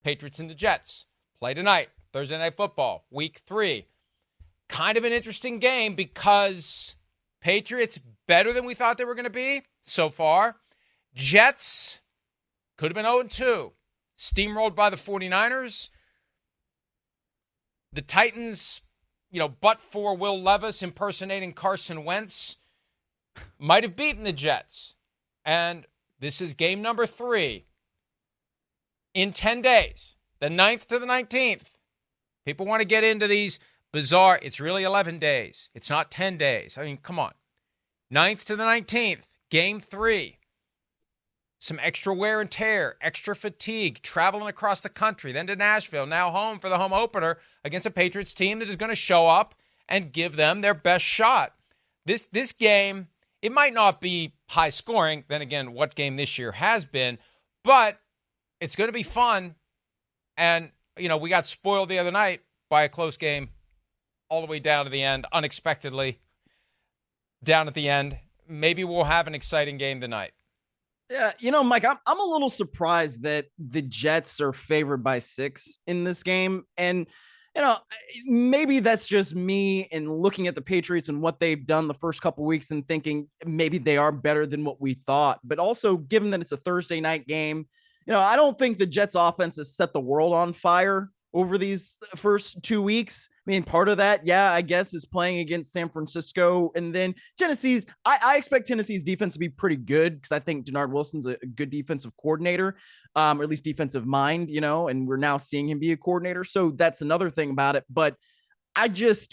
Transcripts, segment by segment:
Patriots and the Jets play tonight, Thursday Night Football, Week 3. Kind of an interesting game because Patriots better than we thought they were going to be so far. Jets could have been 0-2. Steamrolled by the 49ers. The Titans, but for Will Levis impersonating Carson Wentz, might have beaten the Jets. And this is game number 3 in 10 days, the 9th to the 19th. People want to get into these bizarre, it's really 11 days. It's not 10 days. I mean, come on. 9th to the 19th, game 3. Some extra wear and tear, extra fatigue, traveling across the country, then to Nashville, now home for the home opener against a Patriots team that is going to show up and give them their best shot. This game, it might not be high scoring. Then again, what game this year has been, but it's going to be fun. And, we got spoiled the other night by a close game all the way down to the end, unexpectedly down at the end. Maybe we'll have an exciting game tonight. Yeah, Mike, I'm a little surprised that the Jets are favored by 6 in this game. And, maybe that's just me and looking at the Patriots and what they've done the first couple weeks and thinking maybe they are better than what we thought. But also, given that it's a Thursday night game, I don't think the Jets offense has set the world on fire over these first 2 weeks. I mean, part of that, I guess, is playing against San Francisco. And then Tennessee's, I expect Tennessee's defense to be pretty good because I think Denard Wilson's a good defensive coordinator, or at least defensive mind, and we're now seeing him be a coordinator. So that's another thing about it. But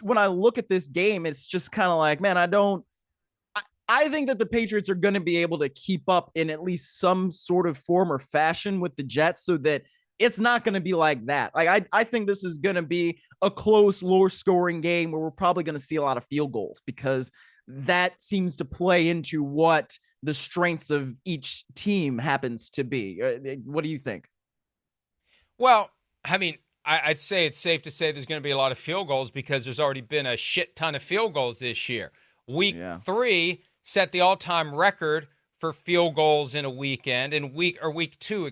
when I look at this game, it's just kind of like, man, I think that the Patriots are going to be able to keep up in at least some sort of form or fashion with the Jets so that it's not going to be like that. Like, I think this is going to be a close, lower scoring game where we're probably going to see a lot of field goals because that seems to play into what the strengths of each team happens to be. What do you think? Well, I mean, I'd say it's safe to say there's going to be a lot of field goals because there's already been a shit ton of field goals this year. Week 3 set the all-time record for field goals in a weekend, and week 2,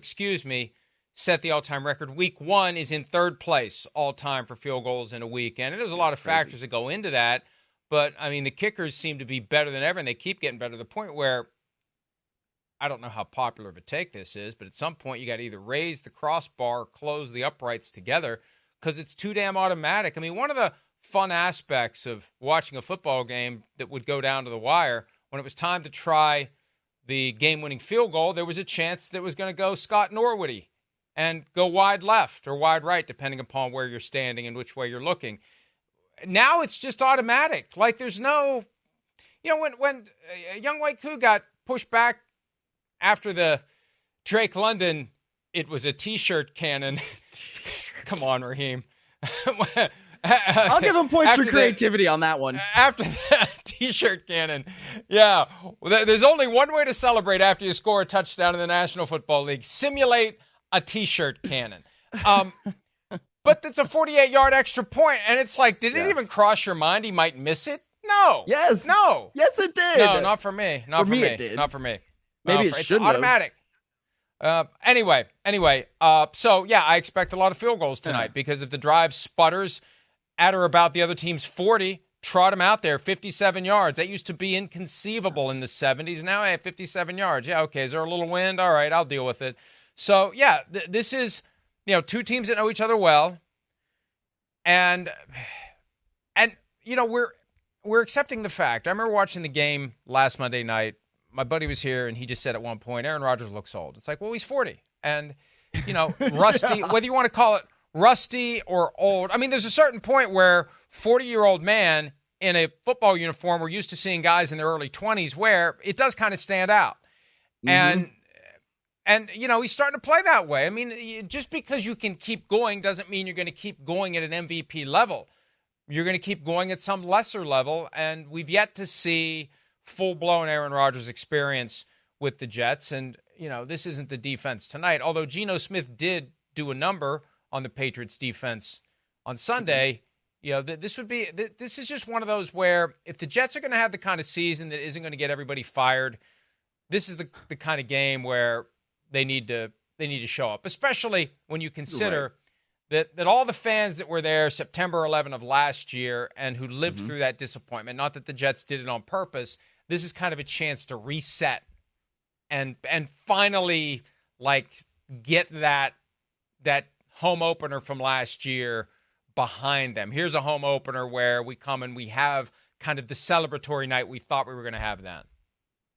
set the all-time record. Week 1 is in 3rd place all-time for field goals in a weekend. And there's a lot of factors that go into that. But, I mean, the kickers seem to be better than ever, and they keep getting better to the point where I don't know how popular of a take this is, but at some point you got to either raise the crossbar or close the uprights together because it's too damn automatic. I mean, one of the fun aspects of watching a football game that would go down to the wire, when it was time to try the game-winning field goal, there was a chance that it was going to go Scott Norwoody and go wide left or wide right, depending upon where you're standing and which way you're looking. Now it's just automatic. Like there's no, when Young White Koo got pushed back after the Drake London, it was a T-shirt cannon. Come on, Raheem. I'll give him points for creativity on that one. After that T-shirt cannon. Yeah. Well, there's only one way to celebrate after you score a touchdown in the National Football League. Simulate a T-shirt cannon. But it's a 48-yard extra point, and it's like, did it even cross your mind he might miss it? No. Yes. No. Yes, it did. No, not for me. Not for me. It did. Not for me. Maybe it shouldn't have. It's automatic. Anyway. So, I expect a lot of field goals tonight because if the drive sputters at or about the other team's 40, trot them out there, 57 yards. That used to be inconceivable in the 70s. Now I have 57 yards. Yeah, okay. Is there a little wind? All right, I'll deal with it. So, this is, two teams that know each other well. And we're accepting the fact. I remember watching the game last Monday night. My buddy was here, and he just said at one point, Aaron Rodgers looks old. It's like, well, he's 40. And, rusty, whether you want to call it rusty or old. I mean, there's a certain point where 40-year-old man in a football uniform, we're used to seeing guys in their early 20s where it does kind of stand out. Mm-hmm. And he's starting to play that way. I mean, just because you can keep going doesn't mean you're going to keep going at an MVP level. You're going to keep going at some lesser level, and we've yet to see full-blown Aaron Rodgers experience with the Jets. And, this isn't the defense tonight, although Geno Smith did do a number on the Patriots defense on Sunday. This is just one of those where if the Jets are going to have the kind of season that isn't going to get everybody fired, this is the kind of game where they need to they need to show up, especially when you consider that all the fans that were there September 11 of last year and who lived through that disappointment, not that the Jets did it on purpose, this is kind of a chance to reset and finally like get that home opener from last year behind them. Here's a home opener where we come and we have kind of the celebratory night we thought we were going to have then.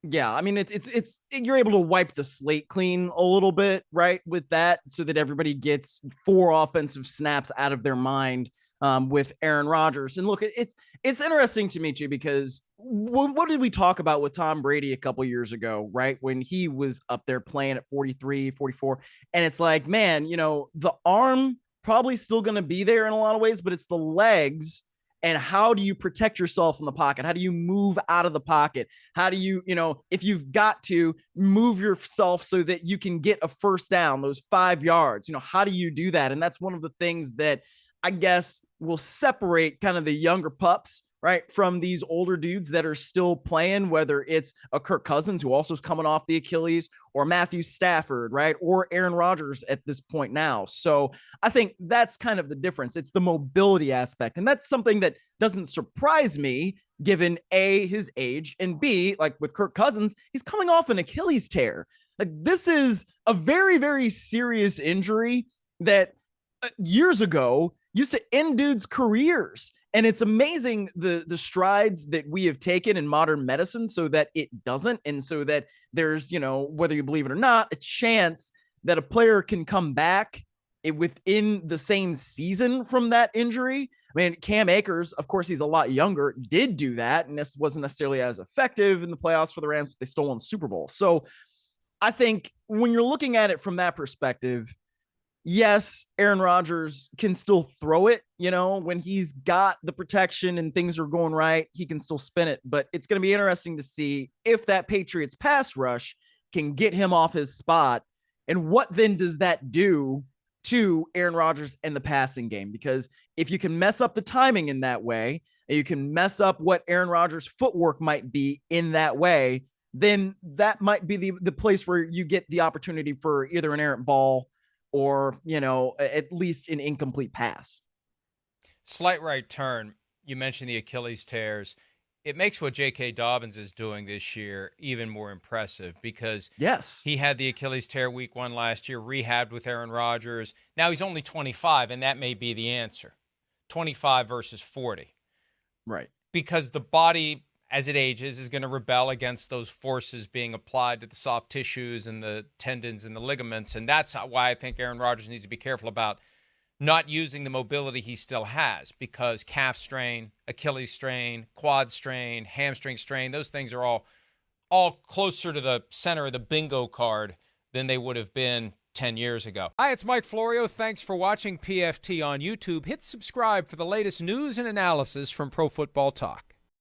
Yeah, I mean, it's you're able to wipe the slate clean a little bit, right, with that, so that everybody gets 4 offensive snaps out of their mind with Aaron Rodgers. And look, it's interesting to me too, because what did we talk about with Tom Brady a couple years ago, right, when he was up there playing at 43, 44, and it's like, man, the arm probably still going to be there in a lot of ways, but it's the legs. And how do you protect yourself in the pocket? How do you move out of the pocket? How do you, if you've got to move yourself so that you can get a first down, those 5 yards, how do you do that? And that's one of the things that I guess will separate kind of the younger pups, right, from these older dudes that are still playing, whether it's a Kirk Cousins, who also is coming off the Achilles, or Matthew Stafford, right, or Aaron Rodgers at this point now. So I think that's kind of the difference. It's the mobility aspect. And that's something that doesn't surprise me, given A, his age, and B, like with Kirk Cousins, he's coming off an Achilles tear. Like, this is a very, very serious injury that years ago used to end dudes' careers. And it's amazing the strides that we have taken in modern medicine so that it doesn't. And so that there's, whether you believe it or not, a chance that a player can come back within the same season from that injury. I mean, Cam Akers, of course, he's a lot younger, did do that. And this wasn't necessarily as effective in the playoffs for the Rams, but they still won the Super Bowl. So I think when you're looking at it from that perspective, yes, Aaron Rodgers can still throw it, when he's got the protection and things are going right, he can still spin it. But it's going to be interesting to see if that Patriots pass rush can get him off his spot. And what then does that do to Aaron Rodgers and the passing game? Because if you can mess up the timing in that way, and you can mess up what Aaron Rodgers' footwork might be in that way, then that might be the place where you get the opportunity for either an errant ball or, at least an incomplete pass. Slight right turn. You mentioned the Achilles tears. It makes what J.K. Dobbins is doing this year even more impressive, because he had the Achilles tear week 1 last year, rehabbed with Aaron Rodgers. Now he's only 25, and that may be the answer. 25 versus 40. Right. Because the body, as it ages, is going to rebel against those forces being applied to the soft tissues and the tendons and the ligaments. And that's why I think Aaron Rodgers needs to be careful about not using the mobility he still has, because calf strain, Achilles strain, quad strain, hamstring strain, those things are all closer to the center of the bingo card than they would have been 10 years ago. Hi, it's Mike Florio. Thanks for watching PFT on YouTube. Hit subscribe for the latest news and analysis from Pro Football Talk.